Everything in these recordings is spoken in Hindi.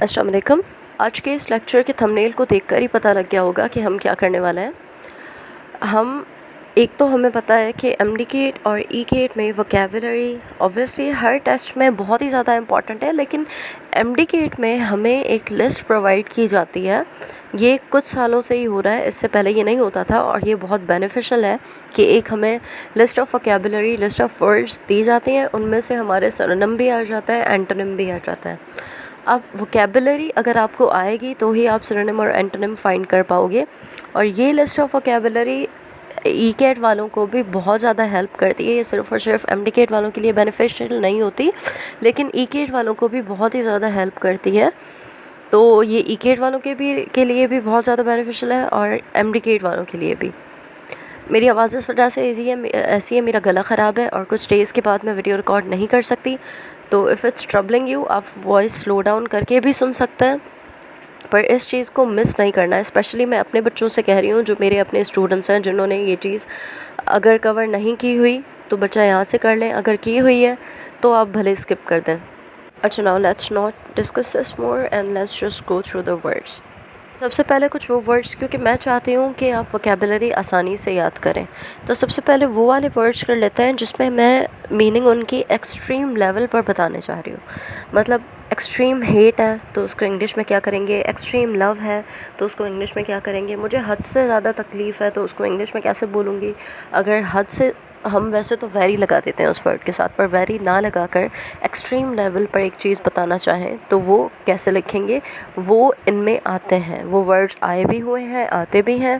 अस्सलाम वालेकुम। आज के इस लेक्चर के थंबनेल को देखकर ही पता लग गया होगा कि हम क्या करने वाले हैं। हमें पता है कि एमडीकेट और ईकेट में वोकैबुलरी ऑब्वियसली हर टेस्ट में बहुत ही ज़्यादा इम्पॉर्टेंट है, लेकिन एमडीकेट में हमें एक लिस्ट प्रोवाइड की जाती है। ये कुछ सालों से ही हो रहा है, इससे पहले ये नहीं होता था और ये बहुत बेनिफिशियल है कि एक हमें list of vocabulary, list of words दी जाती हैं, उनमें से हमारे सिनोनिम भी आ जाता है, एंटोनिम भी आ जाता है। अब वोकैबुलरी अगर आपको आएगी तो ही आप सिनोनिम और एंटोनिम फाइंड कर पाओगे, और ये लिस्ट ऑफ वोकैबुलरी ईकेट वालों को भी बहुत ज़्यादा हेल्प करती है। ये सिर्फ और सिर्फ एमडीकेट वालों के लिए बेनिफिशियल नहीं होती, लेकिन ईकेट वालों को भी बहुत ही ज़्यादा हेल्प करती है। तो ये ईकेट वालों के लिए भी बहुत ज़्यादा बेनिफिशियल है और एमडीकेट वालों के लिए भी। मेरी आवाज़ इस वजह से ऐसी है, मेरा गला ख़राब है और कुछ डेज़ के बाद मैं वीडियो रिकॉर्ड नहीं कर सकती, तो इफ़ इट्स ट्रबलिंग यू, आप वॉइस स्लो डाउन करके भी सुन सकते हैं, पर इस चीज़ को मिस नहीं करना है। स्पेशली मैं अपने बच्चों से कह रही हूँ, जो मेरे अपने स्टूडेंट्स हैं, जिन्होंने ये चीज़ अगर कवर नहीं की हुई तो बच्चा यहाँ से कर लें, अगर की हुई है तो आप भले स्किप कर दें। अच्छा, now let's not discuss this more and let's just go through the words. सबसे पहले कुछ वो वर्ड्स, क्योंकि मैं चाहती हूँ कि आप वोकैबुलरी आसानी से याद करें, तो सबसे पहले वो वाले वर्ड्स कर लेते हैं जिसमें मैं मीनिंग उनकी एक्सट्रीम लेवल पर बताने चाह रही हूँ। मतलब एक्सट्रीम हेट है तो उसको इंग्लिश में क्या करेंगे, एक्सट्रीम लव है तो उसको इंग्लिश में क्या करेंगे, मुझे हद से ज़्यादा तकलीफ़ है तो उसको इंग्लिश में कैसे बोलूँगी। अगर हद से, हम वैसे तो वेरी लगा देते हैं उस वर्ड के साथ, पर वेरी ना लगाकर एक्सट्रीम लेवल पर एक चीज़ बताना चाहें तो वो कैसे लिखेंगे, वो इनमें आते हैं। वो वर्ड्स आए भी हुए हैं, आते भी हैं।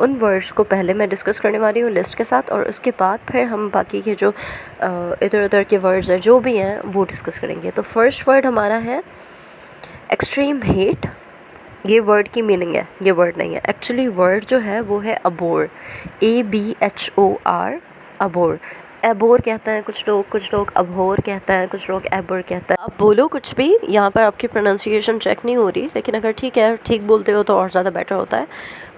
उन वर्ड्स को पहले मैं डिस्कस करने वाली हूँ लिस्ट के साथ, और उसके बाद फिर हम बाकी के जो इधर उधर के वर्ड्स हैं जो भी हैं वो डिस्कस करेंगे। तो फर्स्ट वर्ड हमारा है एक्सट्रीम हेट। ये वर्ड की मीनिंग है, ये वर्ड नहीं है एक्चुअली। वर्ड जो है वो है अबोर, ABHOR, अबोर। एबोर कहते हैं कुछ लोग अबोर कहते हैं, कुछ लोग एबोर कहते हैं। आप बोलो कुछ भी, यहाँ पर आपकी प्रोनाउंसिएशन चेक नहीं हो रही, लेकिन अगर ठीक है, ठीक बोलते हो तो और ज़्यादा बेटर होता है,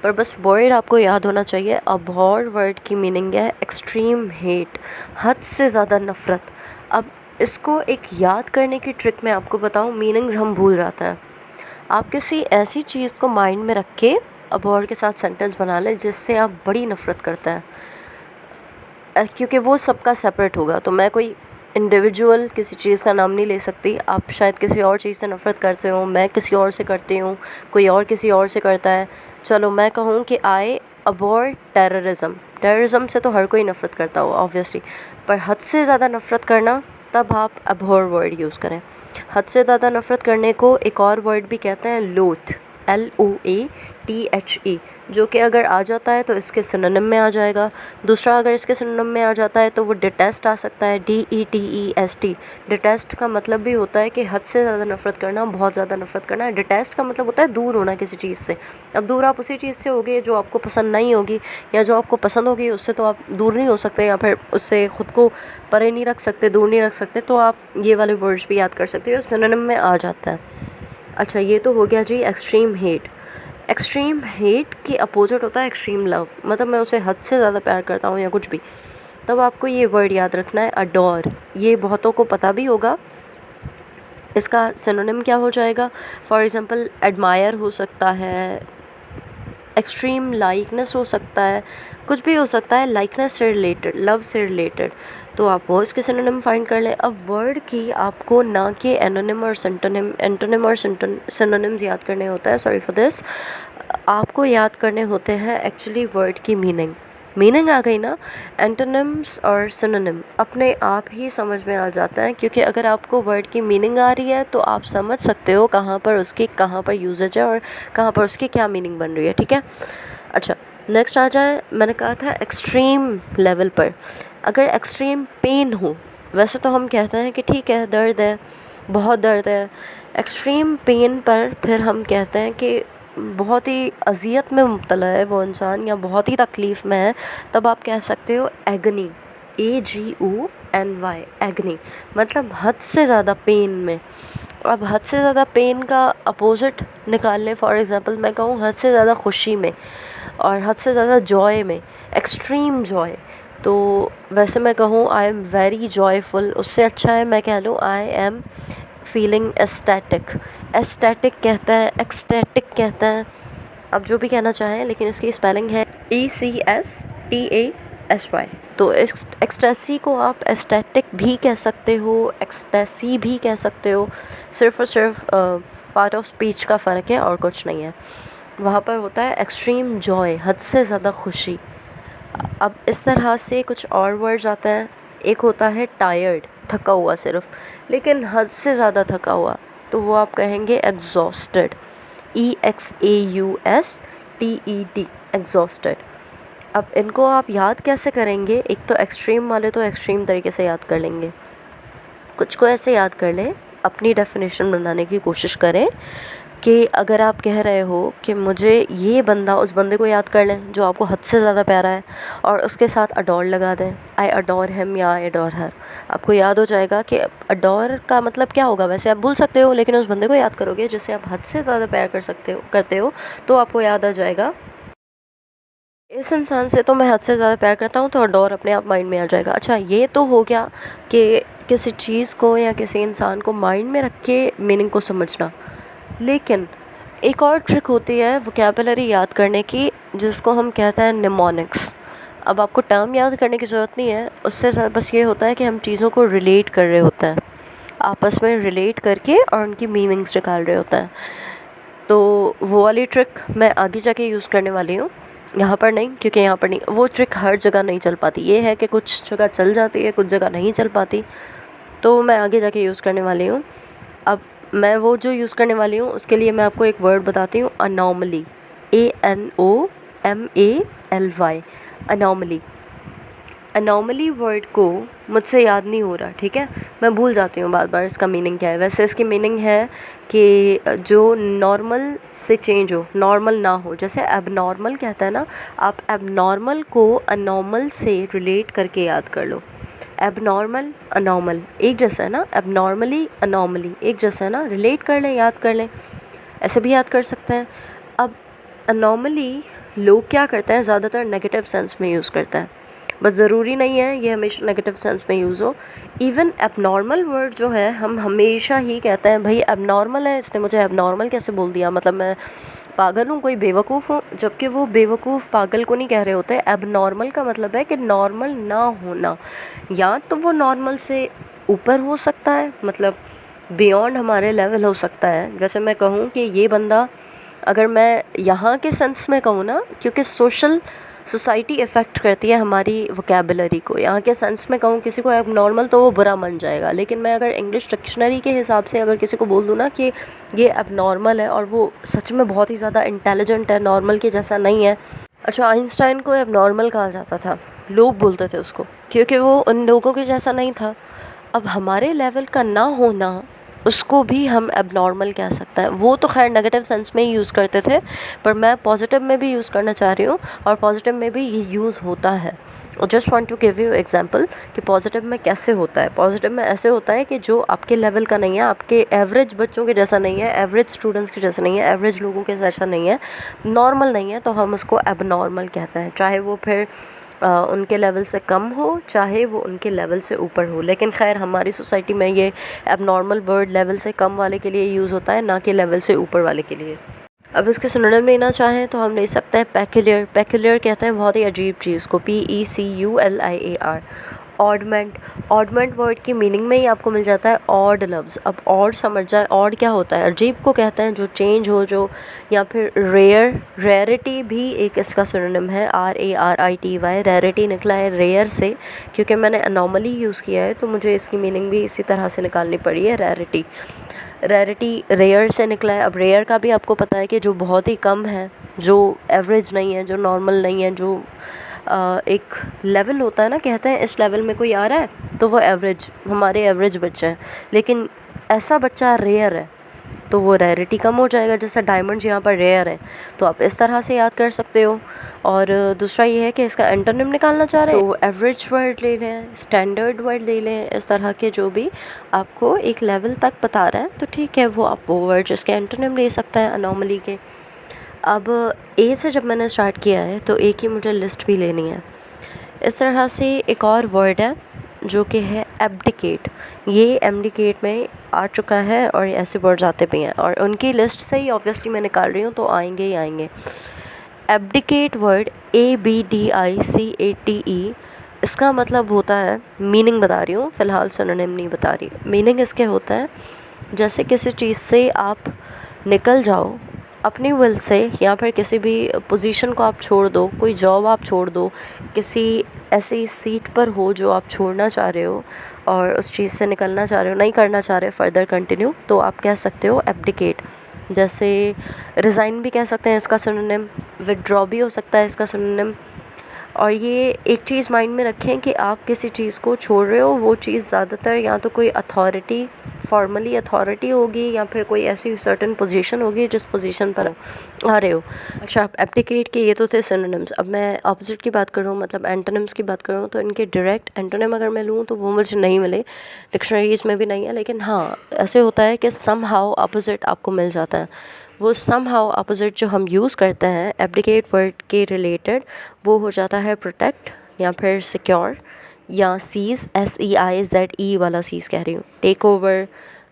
पर बस वर्ड आपको याद होना चाहिए। अबोर वर्ड की मीनिंग है एक्सट्रीम हेट, हद से ज़्यादा नफ़रत। अब इसको एक याद करने की ट्रिक मैं आपको बताऊँ, मीनिंग्स हम भूल जाते हैं। आप किसी ऐसी चीज़ को माइंड में रख के अबोर के साथ सेंटेंस बना लें जिससे आप बड़ी नफ़रत करते हैं, क्योंकि वो सबका सेपरेट होगा। तो मैं कोई इंडिविजुअल किसी चीज़ का नाम नहीं ले सकती। आप शायद किसी और चीज़ से नफ़रत करते हो, मैं किसी और से करती हूँ, कोई और किसी और से करता है। चलो मैं कहूँ कि आई अबोर टेररिज्म। टेररिज्म से तो हर कोई नफ़रत करता हो ऑब्वियसली, पर हद से ज़्यादा नफ़रत करना, तब आप अबोर वर्ड यूज़ करें। हद से ज़्यादा नफ़रत करने को एक और वर्ड भी कहते हैं लोथ, LOATHE, जो कि अगर आ जाता है तो इसके सिनोनिम में आ जाएगा। दूसरा अगर इसके सिनोनिम में आ जाता है तो वो डिटेस्ट आ सकता है, DETEST। डिटेस्ट का मतलब भी होता है कि हद से ज़्यादा नफ़रत करना, बहुत ज़्यादा नफ़रत करना। डिटेस्ट का मतलब होता है दूर होना किसी चीज़ से। अब दूर आप उसी चीज़ से होगे जो आपको पसंद नहीं होगी, या जो आपको पसंद होगी उससे तो आप दूर नहीं हो सकते, या फिर उससे ख़ुद को परे नहीं रख सकते, दूर नहीं रख सकते। तो आप ये वाले वर्ड्स भी याद कर सकते हो, सिनोनिम में आ जाता है। अच्छा, ये तो हो गया जी एक्सट्रीम हेट। एक्सट्रीम हेट के अपोजिट होता है एक्सट्रीम लव, मतलब मैं उसे हद से ज़्यादा प्यार करता हूँ या कुछ भी। तब आपको ये वर्ड याद रखना है, अडोर। ये बहुतों को पता भी होगा, इसका सिनोनिम क्या हो जाएगा। फॉर एग्ज़ाम्पल एडमायर हो सकता है, एक्सट्रीम लाइकनेस हो सकता है, कुछ भी हो सकता है लाइकनेस से रिलेटेड, लव से रिलेटेड। तो आप वो इसके सिनोनिम फाइंड कर लें। अब वर्ड की आपको ना कि एनोनिम और सिंटोनिम, एंटोनिम और सिनोनिम्स याद करने होता है, सॉरी फॉर दिस, आपको याद करने होते हैं एक्चुअली वर्ड की मीनिंग। मीनिंग आ गई ना, एंटोनिम्स और सिनोनिम अपने आप ही समझ में आ जाता है, क्योंकि अगर आपको वर्ड की मीनिंग आ रही है तो आप समझ सकते हो कहाँ पर यूजेज है और कहाँ पर उसकी क्या मीनिंग बन रही है, ठीक है। अच्छा, नेक्स्ट आ जाए, मैंने कहा था एक्सट्रीम लेवल पर। अगर एक्सट्रीम पेन हो, वैसे तो हम कहते हैं कि ठीक है दर्द है, बहुत दर्द है। एक्सट्रीम पेन पर फिर हम कहते हैं कि बहुत ही अज़ियत में मुब्तला है वो इंसान, या बहुत ही तकलीफ़ में है, तब आप कह सकते हो एगनी, AGONY, एगनी, मतलब हद से ज़्यादा पेन में। अब हद से ज़्यादा पेन का अपोजिट निकाल लें, फॉर एग्ज़ाम्पल मैं कहूँ हद से ज़्यादा खुशी में और हद से ज़्यादा जॉय में, एक्सट्रीम जॉय। तो वैसे मैं कहूँ आई एम वेरी जॉयफुल, उससे अच्छा है मैं कह लूँ I am feeling aesthetic, aesthetic कहते हैं, एक्सटेटिक कहते हैं, आप जो भी कहना चाहें, लेकिन इसकी स्पेलिंग है ECSTASY। तो एक्सटेसी को आप एस्थेटिक भी कह सकते हो, एक्सटेसी भी कह सकते हो, सिर्फ और सिर्फ पार्ट ऑफ स्पीच का फ़र्क है और कुछ नहीं है। वहाँ पर होता है एक्सट्रीम जॉय, हद से ज़्यादा खुशी। अब इस तरह से कुछ और वर्ड्स आते हैं। एक होता है टायर्ड, थका हुआ सिर्फ, लेकिन हद से ज़्यादा थका हुआ, तो वो आप कहेंगे एग्जॉस्टेड, EXAUSTED, एग्जॉस्टेड। अब इनको आप याद कैसे करेंगे? एक तो एक्सट्रीम वाले तो एक्सट्रीम तरीके से याद कर लेंगे, कुछ को ऐसे याद कर लें, अपनी डेफिनेशन बनाने की कोशिश करें कि अगर आप कह रहे हो कि मुझे ये बंदा, उस बंदे को याद कर लें जो आपको हद से ज़्यादा प्यारा है और उसके साथ अडोर लगा दें, आई अडोर हिम या आई अडोर हर। आपको याद हो जाएगा कि अडोर का मतलब क्या होगा। वैसे आप भूल सकते हो, लेकिन उस बंदे को याद करोगे जिसे आप हद से ज़्यादा प्यार करते हो, तो आपको याद आ जाएगा इस इंसान से तो मैं हद से ज़्यादा प्यार करता हूँ, तो अडोर अपने आप माइंड में आ जाएगा। अच्छा, ये तो हो गया कि किसी चीज़ को या किसी इंसान को माइंड में रख के मीनिंग को समझना। लेकिन एक और ट्रिक होती है वोकैबुलरी याद करने की, जिसको हम कहते हैं निमोनिक्स। अब आपको टर्म याद करने की ज़रूरत नहीं है, उससे बस ये होता है कि हम चीज़ों को रिलेट कर रहे होते हैं, आपस में रिलेट करके और उनकी मीनिंग्स निकाल रहे होते हैं। तो वो वाली ट्रिक मैं आगे जाके यूज़ करने वाली हूँ, यहाँ पर नहीं, क्योंकि यहाँ पर नहीं, वो ट्रिक हर जगह नहीं चल पाती। ये है कि कुछ जगह चल जाती है, कुछ जगह नहीं चल पाती, तो मैं आगे जाके यूज़ करने वाली हूँ। अब मैं वो जो यूज़ करने वाली हूँ उसके लिए मैं आपको एक वर्ड बताती हूँ, anomaly, ANOMALY, anomaly. Anomaly word को मुझसे याद नहीं हो रहा, ठीक है, मैं भूल जाती हूँ बार बार इसका मीनिंग क्या है। वैसे इसकी मीनिंग है कि जो नॉर्मल से चेंज हो, नॉर्मल ना हो। जैसे एबनॉर्मल कहता है ना, आप एबनॉर्मल को अनॉर्मल से रिलेट करके याद कर लो। एबनॉर्मल, अनॉर्मल एक जैसा है ना, एबनॉर्मली, अनॉमली एक जैसा है ना, रिलेट कर लें, याद कर लें, ऐसे भी याद कर सकते हैं। अब अनॉमली लोग क्या करते हैं, ज़्यादातर नेगेटिव सेंस में यूज़ करते हैं, बस ज़रूरी नहीं है ये हमेशा नेगेटिव सेंस में यूज़ हो। इवन एबनॉर्मल वर्ड जो है, हम हमेशा ही कहते हैं भाई एबनॉर्मल है, इसने मुझे एबनॉर्मल कैसे बोल दिया, मतलब मैं पागल हूँ, कोई बेवकूफ़ हूँ, जबकि वो बेवकूफ़ पागल को नहीं कह रहे होते। एबनॉर्मल का मतलब है कि नॉर्मल ना होना, या तो वो नॉर्मल से ऊपर हो सकता है, मतलब बियॉन्ड हमारे लेवल हो सकता है। जैसे मैं कहूँ कि ये बंदा, अगर मैं यहाँ के सेंस में कहूँ ना, क्योंकि सोसाइटी इफ़ेक्ट करती है हमारी वोकैबुलरी को, यहाँ के सेंस में कहूँ किसी को एबनॉर्मल तो वो बुरा मान जाएगा। लेकिन मैं अगर इंग्लिश डिक्शनरी के हिसाब से अगर किसी को बोल दूँ ना कि ये एबनॉर्मल है और वो सच में बहुत ही ज़्यादा इंटेलिजेंट है, नॉर्मल के जैसा नहीं है। अच्छा, आइंस्टाइन को एबनॉर्मल कहा जाता था, लोग बोलते थे उसको, क्योंकि वो उन लोगों के जैसा नहीं था। अब हमारे लेवल का ना होना, उसको भी हम एबनॉर्मल कह सकते हैं। वो तो खैर नेगेटिव सेंस में ही यूज़ करते थे, पर मैं पॉजिटिव में भी यूज़ करना चाह रही हूँ, और पॉजिटिव में भी ये यूज़ होता है। Just want to give you example कि पॉजिटिव में कैसे होता है। पॉजिटिव में ऐसे होता है कि जो आपके लेवल का नहीं है, आपके एवरेज बच्चों के जैसा नहीं है, एवरेज स्टूडेंट्स के जैसा नहीं है, एवरेज लोगों के जैसा नहीं है, नॉर्मल नहीं है, तो हम उसको एबनॉर्मल कहते हैं। चाहे वो फिर उनके लेवल से कम हो, चाहे वो उनके लेवल से ऊपर हो। लेकिन खैर हमारी सोसाइटी में ये एबनॉर्मल वर्ड लेवल से कम वाले के लिए यूज़ होता है, ना कि लेवल से ऊपर वाले के लिए। अब इसके सिनोनिम लेना चाहें तो हम ले सकते हैं पेक्यूलियर। पेक्यूलियर कहते हैं बहुत ही अजीब चीज़ को, PECULIAR। ऑडमेंट, ऑडमेंट वर्ड की मीनिंग में ही आपको मिल जाता है ऑड लफ्ज़। अब ऑड समझ जाए, ऑड क्या होता है, अजीब को कहते हैं, जो चेंज हो, जो, या फिर रेयर, रेयरिटी भी एक इसका सिनोनिम है, RARITY। रेयरिटी निकला है रेयर से, क्योंकि मैंने अनॉमली यूज़ किया है तो मुझे इसकी मीनिंग भी इसी तरह से निकालनी पड़ी है, रेयरिटी। रेयरिटी रेयर से निकला है। अब रेयर का भी आपको पता है कि जो बहुत ही कम है, जो एवरेज नहीं है, जो नॉर्मल नहीं है, जो एक लेवल होता है ना, कहते हैं इस लेवल में कोई आ रहा है तो वो एवरेज, हमारे एवरेज बच्चे हैं। लेकिन ऐसा बच्चा रेयर है तो वो रेयरिटी कम हो जाएगा, जैसे डायमंड्स यहाँ पर रेयर है, तो आप इस तरह से याद कर सकते हो। और दूसरा ये है कि इसका एंटोनिम निकालना चाह रहे हैं तो एवरेज वर्ड ले लें, स्टैंडर्ड वर्ड ले लें, इस तरह के जो भी आपको एक लेवल तक बता रहा है तो ठीक है, वो आप वो वर्ड जिसके एंटोनिम ले सकता है अनोमली के। अब ए से जब मैंने स्टार्ट किया है तो ए की मुझे लिस्ट भी लेनी है। इस तरह से एक और वर्ड है जो कि है एब्डिकेट। ये एब्डिकेट में आ चुका है और ऐसे वर्ड्स आते भी हैं और उनकी लिस्ट से ही ऑब्वियसली मैं निकाल रही हूँ, तो आएंगे ही आएंगे। एब्डिकेट वर्ड ABDICATE, इसका मतलब होता है, मीनिंग बता रही हूँ फ़िलहाल, सिनोनिम नहीं बता रही। मीनिंग इसके होता है जैसे किसी चीज़ से आप निकल जाओ अपनी विल से, या फिर किसी भी पोजीशन को आप छोड़ दो, कोई जॉब आप छोड़ दो, किसी ऐसी सीट पर हो जो आप छोड़ना चाह रहे हो और उस चीज़ से निकलना चाह रहे हो, नहीं करना चाह रहे फर्दर कंटिन्यू, तो आप कह सकते हो एब्डिकेट। जैसे रिज़ाइन भी कह सकते हैं इसका सिनोनिम, विथड्रॉ भी हो सकता है इसका सिनोनिम। और ये एक चीज़ माइंड में रखें कि आप किसी चीज़ को छोड़ रहे हो, वो चीज़ ज़्यादातर या तो कोई अथॉरिटी, फॉर्मली अथॉरिटी होगी, या फिर कोई ऐसी सर्टेन पोजीशन होगी जिस पोजीशन पर आ रहे हो। अच्छा, आप एब्डिकेट के ये तो थे सिनोनिम्स। अब मैं ऑपोजिट की बात कर रहा हूँ, मतलब एंटोनिम्स की बात कर रहा हूँ, तो इनके डायरेक्ट एंटोनिम अगर मैं लूँ तो वो मुझे नहीं मिले, डिक्शनरीज में भी नहीं है, लेकिन हाँ ऐसे होता है कि समहाउ अपोजिट आपको मिल जाता है। वो समहाउ अपोजिट जो हम यूज़ करते हैं एब्डिकेट वर्ड के रिलेटेड, वो हो जाता है प्रोटेक्ट, या फिर सिक्योर, या सीज़, SEIZE वाला सीज़ कह रही हूँ, टेक ओवर,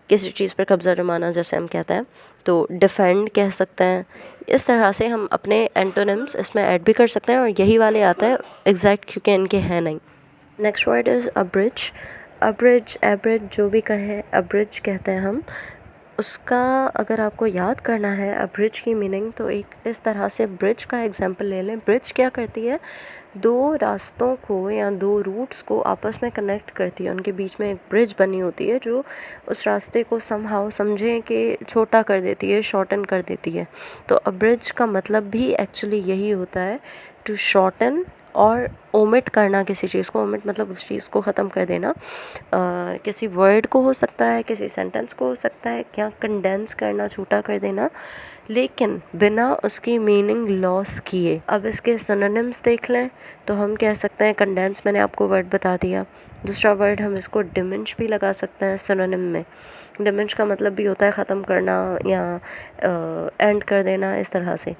किसी चीज़ पर कब्ज़ा जमाना जैसे हम कहते हैं, तो डिफेंड कह सकते हैं। इस तरह से हम अपने एंटोनिम्स इसमें ऐड भी कर सकते हैं, और यही वाले आता है एग्जैक्ट, क्योंकि इनके हैं नहीं। Next word is abridge. Abridge, abridge जो भी कहें, अब्रिज कहते हैं हम। उसका अगर आपको याद करना है अब्रिज की मीनिंग, तो एक इस तरह से ब्रिज का एग्जांपल ले लें। ब्रिज क्या करती है, दो रास्तों को या दो रूट्स को आपस में कनेक्ट करती है, उनके बीच में एक ब्रिज बनी होती है जो उस रास्ते को समहाउ समझें कि छोटा कर देती है, शॉर्टन कर देती है। तो अब्रिज का मतलब भी एक्चुअली यही होता है, टू शॉर्टन और ओमिट करना किसी चीज़ को। ओमिट मतलब उस चीज़ को ख़त्म कर देना, किसी वर्ड को हो सकता है, किसी सेंटेंस को हो सकता है, क्या कंडेंस करना, छोटा कर देना, लेकिन बिना उसकी मीनिंग लॉस किए। अब इसके सिनोनिम्स देख लें तो हम कह सकते हैं कंडेंस, मैंने आपको वर्ड बता दिया। दूसरा वर्ड हम इसको डिमिंश भी लगा सकते हैं सिनोनिम में। डिमिंश का मतलब भी होता है ख़त्म करना या एंड कर देना, इस तरह से।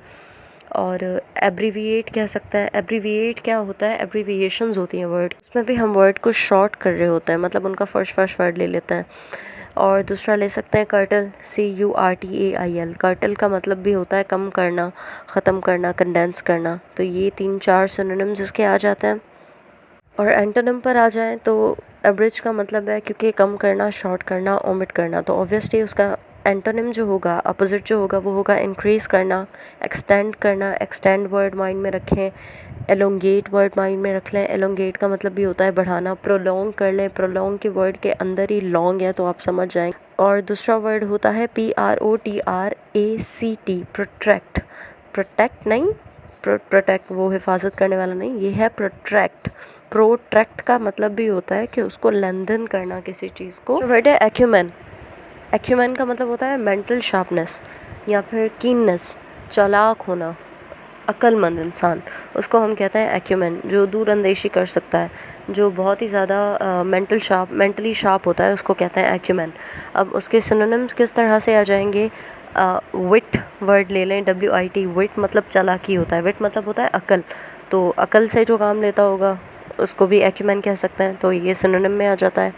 और एब्रीविएट कह सकते हैं। एब्रीविएट क्या होता है, एब्रीविएशंस होती हैं वर्ड, उसमें भी हम वर्ड को शॉर्ट कर रहे होते हैं, मतलब उनका फर्स्ट वर्ड ले लेते हैं। और दूसरा ले सकते हैं कर्टल, CURTAIL। कर्टल का मतलब भी होता है कम करना, ख़त्म करना, कंडेंस करना। तो ये 3-4 सिनोनिम्स इसके आ जाते हैं। और एंटोनिम पर आ जाएं तो एब्रिज का मतलब है क्योंकि कम करना, शॉर्ट करना, ओमिट करना, तो ऑब्वियसली उसका एंटोनिम जो होगा, अपोजिट जो होगा, वो होगा इंक्रीज़ करना, एक्सटेंड करना। एक्सटेंड वर्ड माइंड में रखें। एलोंगेट वर्ड माइंड में रख लें। एलोंगेट का मतलब भी होता है बढ़ाना। प्रोलॉन्ग कर लें, प्रोलॉन्ग के वर्ड के अंदर ही लॉन्ग है तो आप समझ जाएं। और दूसरा वर्ड होता है PROTRACT, प्रोट्रैक्ट। प्रोटेक्ट नहीं, प्रोटेक्ट वो हिफाजत करने वाला नहीं, ये है प्रोट्रैक्ट। प्रोट्रैक्ट का मतलब भी होता है कि उसको लेंथन करना किसी चीज़ को। वर्ड है एक्यूमेन। एक्यूमेन का मतलब होता है मेंटल शार्पनेस या फिर कीननेस, चालाक होना, अक्लमंद इंसान, उसको हम कहते हैं एक्यूमेन। जो दूर अंदेशी कर सकता है, जो बहुत ही ज़्यादा मेंटली शार्प होता है, उसको कहते हैं एक्यूमेन। अब उसके सिनोनिम्स किस तरह से आ जाएंगे, विट वर्ड ले लें, WIT। विट मतलब चालाकी होता है, विट मतलब होता है अकल, तो अकल से जो काम लेता होगा उसको भी एक्यूमेन कह सकते हैं, तो ये सिनोनिम में आ जाता है।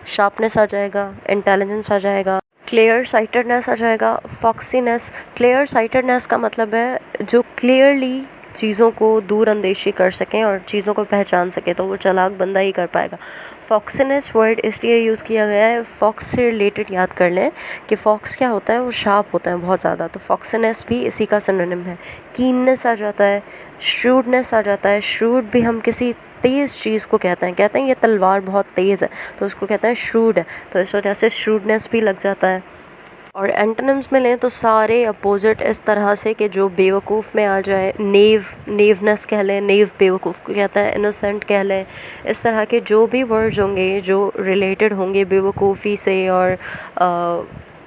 शार्पनेस आ जाएगा, इंटेलिजेंस आ जाएगा, क्लियर साइटेडनेस आ जाएगा, फॉक्सीनेस। क्लियर साइटेडनेस का मतलब है जो क्लियरली चीज़ों को दूर अंदेशी कर सकें और चीज़ों को पहचान सके, तो वो चालाक बंदा ही कर पाएगा। फॉक्सीनेस वर्ड इसलिए यूज़ किया गया है, फॉक्स से रिलेटेड याद कर लें कि फॉक्स क्या होता है, वो शार्प होता है बहुत ज़्यादा, तो फॉक्सीनेस भी इसी का सिनोनिम है। कीननेस आ जाता है, श्रूडनेस आ जाता है। श्रूड भी हम किसी तेज़ चीज़ को कहते हैं ये तलवार बहुत तेज़ है तो उसको कहते हैं श्रूड है, तो इस वजह से श्रूडनेस भी लग जाता है। और एंटोनिम्स में लें तो सारे अपोजिट इस तरह से कि जो बेवकूफ़ में आ जाए, नेवनेस कह लें, नेव बेवकूफ़ को कहता है, इनोसेंट कह लें। इस तरह के जो भी वर्ड्स होंगे जो रिलेटेड होंगे बेवकूफ़ी से और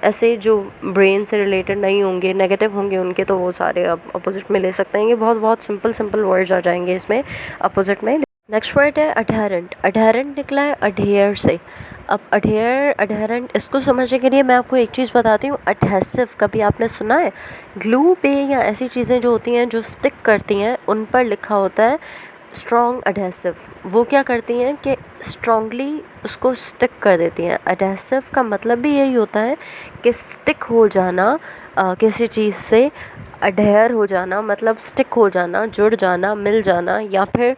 ऐसे जो ब्रेन से रिलेटेड नहीं होंगे, नेगेटिव होंगे उनके, तो वो सारे अपोजिट में ले सकते हैं। ये बहुत सिंपल वर्ड्स आ जाएंगे इसमें अपोजिट में। नेक्स्ट वर्ड है अडहेरेंट। अडहेरेंट निकला है अडहेयर से। अब अडहेरेंट इसको समझने के लिए मैं आपको एक चीज़ बताती हूँ। एडहेसिव कभी आपने सुना है? ग्लू पे या ऐसी चीज़ें जो होती हैं जो स्टिक करती हैं, उन पर लिखा होता है स्ट्रॉन्ग अडहेसिव, वो क्या करती हैं कि स्ट्रॉन्गली उसको स्टिक कर देती हैं। अडहेसिव का मतलब भी यही होता है कि स्टिक हो जाना, किसी चीज़ से अडहेयर हो जाना, मतलब स्टिक हो जाना, जुड़ जाना, मिल जाना। या फिर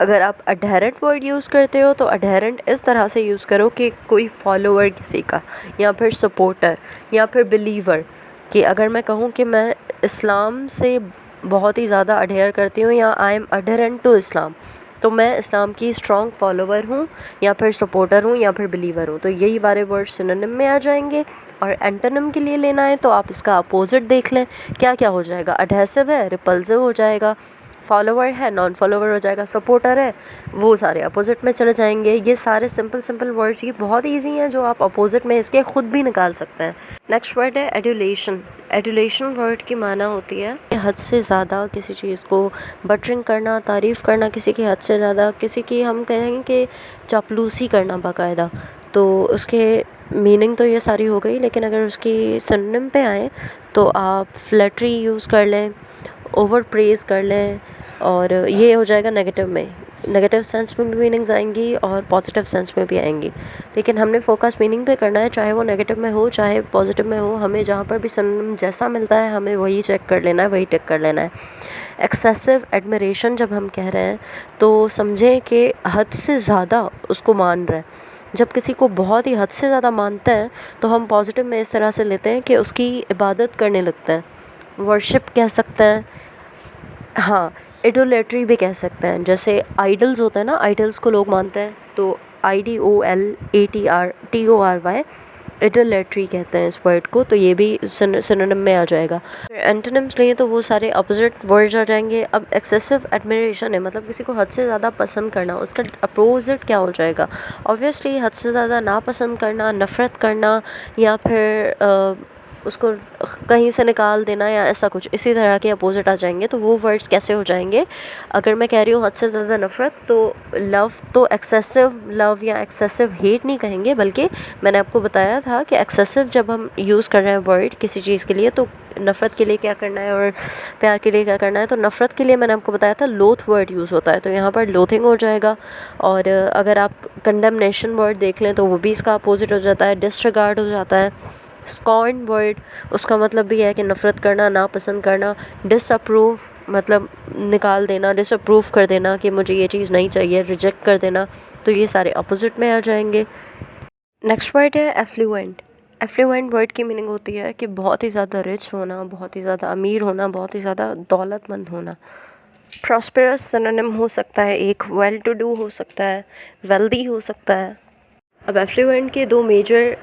अगर आप अडहेरेंट वर्ड यूज़ करते हो तो अडहेरेंट इस तरह से यूज़ करो कि कोई फॉलोअर किसी का, या फिर सपोर्टर, या फिर बिलीवर। कि अगर मैं कहूँ कि मैं इस्लाम से बहुत ही ज़्यादा अडहेयर करती हूँ, या आई एम अडहेरेंट टू इस्लाम, तो मैं इस्लाम की स्ट्रॉन्ग फॉलोवर हूँ, या फिर सपोर्टर हूँ, या फिर बिलीवर हूँ। तो यही वाले वर्ड सिनोनिम में आ जाएंगे। और एंटोनिम के लिए लेना है तो आप इसका अपोजिट देख लें, क्या क्या हो जाएगा। अडहेसिव है, रिपल्सिव हो जाएगा। फॉलोवर है, नॉन फॉलोवर हो जाएगा। सपोर्टर है, वो सारे अपोजिट में चले जाएंगे। ये सारे सिंपल वर्ड्स, ये बहुत ईजी हैं जो आप अपोजिट में इसके खुद भी निकाल सकते हैं। नेक्स्ट वर्ड है एडुलेशन। एडुलेशन वर्ड की माना होती है हद से ज़्यादा किसी चीज़ को बटरिंग करना, तारीफ़ करना किसी की हद से ज़्यादा, किसी की हम कहेंगे कि चापलूसी करना बाकायदा। तो उसके मीनिंग तो ये सारी हो गई, लेकिन अगर उसकी सिनोनिम पे आए तो आप फ्लैटरी यूज़ कर लें, ओवर प्रेज़ कर लें, और ये हो जाएगा नेगेटिव में। नेगेटिव सेंस में भी मीनिंग्स आएंगी और पॉजिटिव सेंस में भी आएंगी, लेकिन हमने फोकस मीनिंग पे करना है, चाहे वो नेगेटिव में हो चाहे पॉजिटिव में हो। हमें जहाँ पर भी सिनोनिम जैसा मिलता है हमें वही चेक कर लेना है, वही टिक कर लेना है। एक्सेसिव एडमिरेशन जब हम कह रहे हैं तो समझें कि हद से ज़्यादा उसको मान रहे हैं। जब किसी को बहुत ही हद से ज़्यादा मानते हैं तो हम पॉजिटिव में इस तरह से लेते हैं कि उसकी इबादत करने लगते हैं, वर्शिप कह सकते हैं। हाँ, इडोलेट्री भी कह सकते हैं। जैसे आइडल्स होते हैं ना, आइडल्स को लोग मानते हैं, तो IDOLATRTORY इडोलेट्री कहते हैं इस वर्ड को। तो ये भी सिनोनिम में आ जाएगा। एंटोनिम्स लिए तो वो सारे अपोजिट वर्ड्स आ जाएंगे। अब एक्सेसिव एडमिरेशन है, मतलब किसी को हद से ज़्यादा पसंद करना, उसका अपोजिट क्या हो जाएगा। ऑब्वियसली हद से ज़्यादा नापसंद करना, नफ़रत करना, या फिर उसको कहीं से निकाल देना, या ऐसा कुछ इसी तरह के अपोजिट आ जाएंगे। तो वो वर्ड्स कैसे हो जाएंगे, अगर मैं कह रही हूँ हद से ज़्यादा नफ़रत, तो लव तो एक्सेसिव लव या एक्सेसिव हेट नहीं कहेंगे, बल्कि मैंने आपको बताया था कि एक्सेसिव जब हम यूज़ कर रहे हैं वर्ड किसी चीज़ के लिए, तो नफ़रत के लिए क्या करना है और प्यार के लिए क्या करना है। तो नफ़रत के लिए मैंने आपको बताया था लोथ वर्ड यूज़ होता है, तो यहाँ पर लोथिंग हो जाएगा। और अगर आप कंडेमनेशन वर्ड देख लें तो वो भी इसका अपोजिट हो जाता है, डिसरिगार्ड हो जाता है। स्कॉर्न वर्ड, उसका मतलब भी है कि नफ़रत करना, नापसंद करना। डिसअप्रूव मतलब निकाल देना, डिसअप्रूव कर देना कि मुझे ये चीज़ नहीं चाहिए, रिजेक्ट कर देना। तो ये सारे अपोजिट में आ जाएंगे। नेक्स्ट वर्ड है एफ्लुएंट। एफ्लुएंट वर्ड की मीनिंग होती है कि बहुत ही ज़्यादा रिच होना, बहुत ही ज़्यादा अमीर होना, बहुत ही ज़्यादा दौलतमंद होना। प्रॉस्पेरस सिनोनिम हो सकता है एक, वेल टू डू हो सकता है, वेल्दी हो सकता है। अब एफ्लुएंट के दो मेजर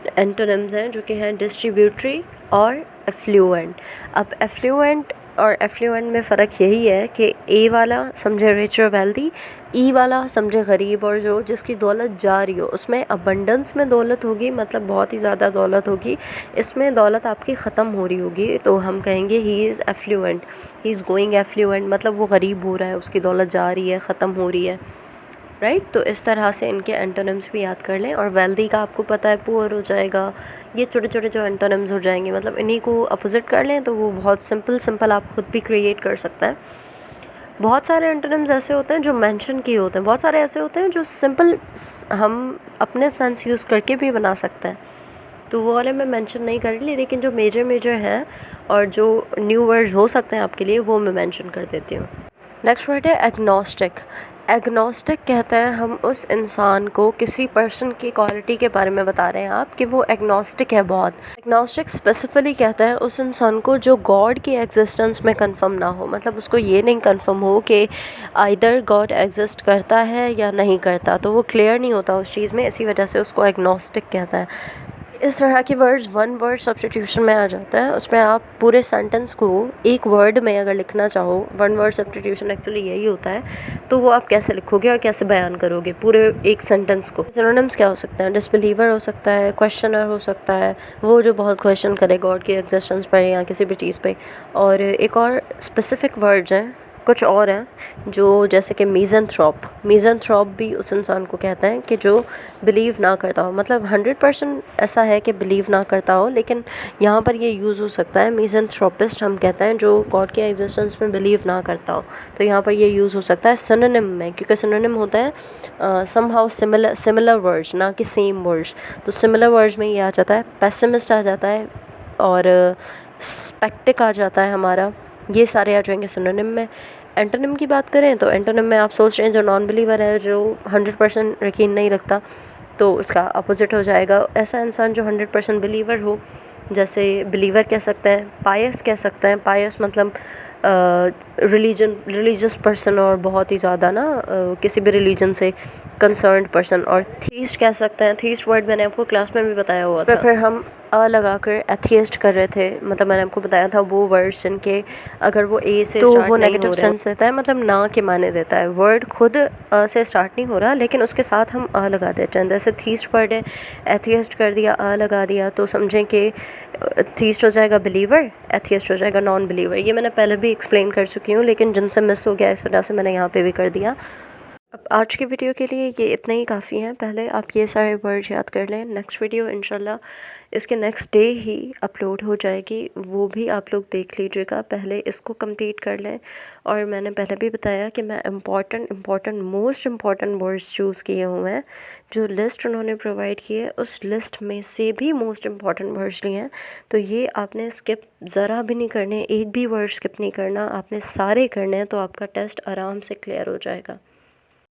एंटोनिम्स हैं जो कि हैं डिस्ट्रीब्यूटरी और एफ्लुएंट। अब एफ्लुएंट और एफ्लुएंट में फ़र्क यही है कि ए वाला समझे रिच और वेल्दी, ई वाला समझे गरीब और जो जिसकी दौलत जा रही हो। उसमें अबंडेंस में दौलत होगी, मतलब बहुत ही ज़्यादा दौलत होगी। इसमें दौलत आपकी ख़त्म हो रही होगी तो हम कहेंगे he is affluent, he is going affluent, मतलब वो गरीब हो रहा है, उसकी दौलत जा रही है, ख़त्म हो रही है। राइट, तो इस तरह से इनके एंटोनिम्स भी याद कर लें। और वेल्दी का आपको पता है पुअर हो जाएगा। ये छोटे छोटे जो एंटोनिम्स हो जाएंगे, मतलब इन्हीं को अपोजिट कर लें तो वो बहुत सिंपल आप खुद भी क्रिएट कर सकते हैं। बहुत सारे एंटोनिम्स ऐसे होते हैं जो मेंशन किए होते हैं, बहुत सारे ऐसे होते हैं जो सिंपल हम अपने सेंस यूज़ करके भी बना सकते हैं। तो वो वाले मैं मेंशन नहीं कर रही, लेकिन जो मेजर हैं और जो न्यू वर्ड्स हो सकते हैं आपके लिए वो मैं मेंशन कर देती हूँ। नेक्स्ट वर्ड है एग्नोस्टिक। एग्नोस्टिक कहते हैं हम उस इंसान को, किसी पर्सन की क्वालिटी के बारे में बता रहे हैं आप कि वो एग्नोस्टिक है बहुत। एग्नोस्टिक स्पेसिफिकली कहते हैं उस इंसान को जो गॉड की एग्जिस्टेंस में कंफर्म ना हो, मतलब उसको ये नहीं कंफर्म हो कि आइदर गॉड एग्जिस्ट करता है या नहीं करता, तो वो क्लियर नहीं होता उस चीज़ में, इसी वजह से उसको एग्नोस्टिक कहता है। इस तरह के वर्ड्स वन वर्ड सब्स्टिट्यूशन में आ जाता है। उसमें आप पूरे सेंटेंस को एक वर्ड में अगर लिखना चाहो, वन वर्ड सब्स्टिट्यूशन एक्चुअली यही होता है, तो वो आप कैसे लिखोगे और कैसे बयान करोगे पूरे एक सेंटेंस को। सिनोनिम्स क्या हो सकते हैं, डिसबिलीवर हो सकता है, क्वेश्चनर हो सकता है, वो जो बहुत क्वेश्चन करे गॉड की एग्जिस्टेंस पर या किसी भी चीज़ पे। और एक और स्पेसिफिक वर्ड्स हैं कुछ और हैं जो जैसे कि मीज़ेंथ्रोप भी उस इंसान को कहते हैं कि जो बिलीव ना करता हो, मतलब 100% ऐसा है कि बिलीव ना करता हो, लेकिन यहाँ पर ये यूज़ हो सकता है। मीज़ेंथ्रोपिस्ट हम कहते हैं जो गॉड के एग्जिस्टेंस में बिलीव ना करता हो, तो यहाँ पर ये यूज़ हो सकता है सिनोनिम में, क्योंकि सिनोनिम होता है समहाउ सिमिलर वर्ड्स, ना कि सेम वर्ड्स। तो सिमिलर वर्ड्स में ये आ जाता है, पेसिमिस्ट आ जाता है और स्पेक्टिक आ जाता है हमारा, ये सारे आ जाएंगे सिनोनिम में। एंटोनिम की बात करें तो एंटोनिम में आप सोच रहे हैं जो नॉन बिलीवर है, जो 100% यकीन नहीं रखता, तो उसका अपोजिट हो जाएगा ऐसा इंसान जो 100% बिलीवर हो। जैसे बिलीवर कह सकते हैं, पायस कह सकते हैं। पायस मतलब रिलीजियस पर्सन और बहुत ही ज़्यादा ना किसी भी रिलीजन से कंसर्न्ड पर्सन। और थीस्ट कह सकते हैं। थीस्ट वर्ड मैंने आपको क्लास में भी बताया हुआ था। फिर हम लगा कर एथियस्ट कर रहे थे, मतलब मैंने आपको बताया था वो वर्ड जिनके अगर वो ए से तो वो नेगेटिव सेंस देता है, मतलब ना के माने देता है। वर्ड खुद से स्टार्ट नहीं हो रहा, लेकिन उसके साथ हम लगा देते हैं। जैसे थीस्ट वर्ड है, एथियस्ट कर दिया, लगा दिया, तो समझें कि थीस्ट हो जाएगा बिलीवर, एथियस्ट हो जाएगा नॉन बिलीवर। ये मैंने पहले भी एक्सप्लेन कर चुकी हूँ, लेकिन जिनसे मिस हो गया इस वजह से मैंने यहाँ पे भी कर दिया। अब आज की वीडियो के लिए ये इतना ही काफ़ी है। पहले आप ये सारे वर्ड्स याद कर लें। नेक्स्ट वीडियो इंशाल्लाह इसके नेक्स्ट डे ही अपलोड हो जाएगी, वो भी आप लोग देख लीजिएगा। पहले इसको कंप्लीट कर लें। और मैंने पहले भी बताया कि मैं मोस्ट इम्पॉर्टेंट वर्ड्स चूज़ किए हुए हैं। जो लिस्ट उन्होंने प्रोवाइड की है उस लिस्ट में से भी मोस्ट इम्पॉर्टेंट वर्ड्स लिए हैं। तो ये आपने स्किप ज़रा भी नहीं करने, एक भी वर्ड स्किप नहीं करना, आपने सारे करने हैं, तो आपका टेस्ट आराम से क्लियर हो जाएगा।